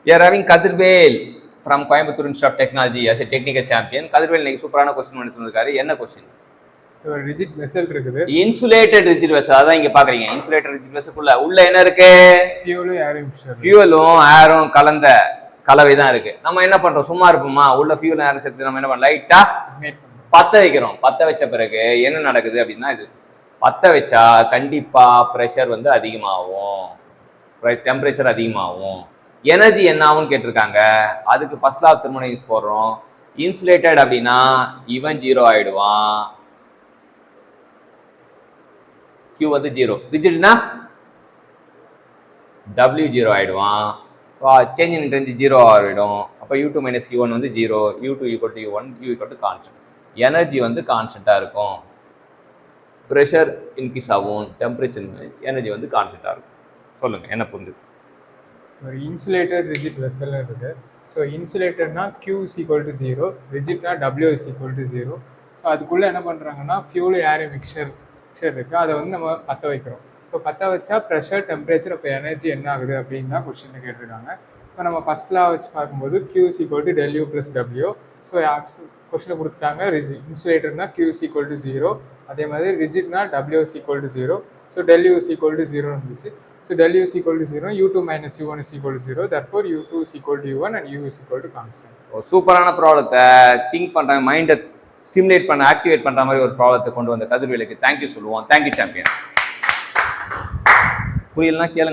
We are having Kadirvel from Coimbatore Institute of Technology as a technical champion. Kadirvel இன்னைக்கு சூப்பரான question பண்ணிருக்காரு. என்ன question? So rigid vessel இருக்குது. Insulated rigid vessel அதான் இங்க பாக்குறீங்க. இன்சுலேட்டட் ரிஜிட் வெசலுக்குள்ள உள்ள என்ன இருக்கு? ஃபியூலும் ஏரும் கலந்த கலவை தான் இருக்கு. நம்ம என்ன பண்றோம்? சும்மா இருப்போமா? உள்ள ஃபியூல் ஏர் சேர்த்து நம்ம என்ன பண்ணோம்? லைட்டா பத்த வைக்கிறோம். பத்த வச்ச பிறகு என்ன நடக்குது அப்படின்னா இது பத்த வச்சா கண்டிப்பா ப்ரெஷர் வந்து அதிகமாகும், டெம்பரேச்சர் அதிகமாகும். எனர்ஜி என்ன ஆகும்னு கேட்டிருக்காங்க. அதுக்கு ஃபர்ஸ்ட் லா ஆஃப் தெர்மோடைனமிக்ஸ் போடுறோம். இன்சுலேட்டட் அப்படின்னா இவன் 0 ஆயிடுவான், Q வந்து 0. ரிஜிட்னா W 0 ஆயிடுவான். சேஞ்ச் இன் எனர்ஜி 0 ஆகிடும். அப்போ U2 மைனஸ் U1 வந்து 0, U2 equal to U1, U equal to constant. Energy வந்து கான்ஸ்டன்டா இருக்கும், ப்ரெஷர் இன்க்ரீஸ் ஆகும், டெம்பரேச்சர் எனர்ஜி வந்து கான்ஸ்டன்டா இருக்கும். சொல்லுங்க என்ன புரிஞ்சுது? இன்சுலேட்டட் ரிஜிட் வெசல் இருக்கு. ஸோ இன்சுலேட்டட்னா Q is equal to 0, ரிஜிட்னா W is equal to 0. So அதுக்குள்ளே என்ன பண்ணுறாங்கன்னா ஃபியூல் ஏர் மிக்சர் இருக்குது, அதை வந்து நம்ம பற்ற வைக்கிறோம். ஸோ பற்ற வச்சா ப்ரெஷர் டெம்பரேச்சர் அப்போ எனர்ஜி என்ன ஆகுது அப்படின்னு தான் கொஸ்டின் கேட்டிருக்காங்க. ஸோ நம்ம ஃபர்ஸ்ட்லாம் வச்சு பார்க்கும்போது Q is equal to del U plus W. So கொஸ்டினை கொடுத்துட்டாங்க. இன்சுலேட்டர்னா Q is equal to 0, அதே மாதிரி ரிஜிட்னா W is equal to 0. So del U is equal to 0 இருந்துச்சு. So del U is equal to 0, U2 minus U1 is equal to 0. Therefore, U2 is equal to U1 and U is equal to constant. சூப்பரான ப்ராப்ளத்தை think பண்ணுறாங்க, மைண்டை stimulate பண்ண, activate பண்ணுற மாதிரி ஒரு ப்ராப்ளத்தை கொண்டு வந்த கதிர்வேலுக்கு தேங்க்யூ சொல்லுவோம். Thank you champion. புரியலன்னா கேளுங்க.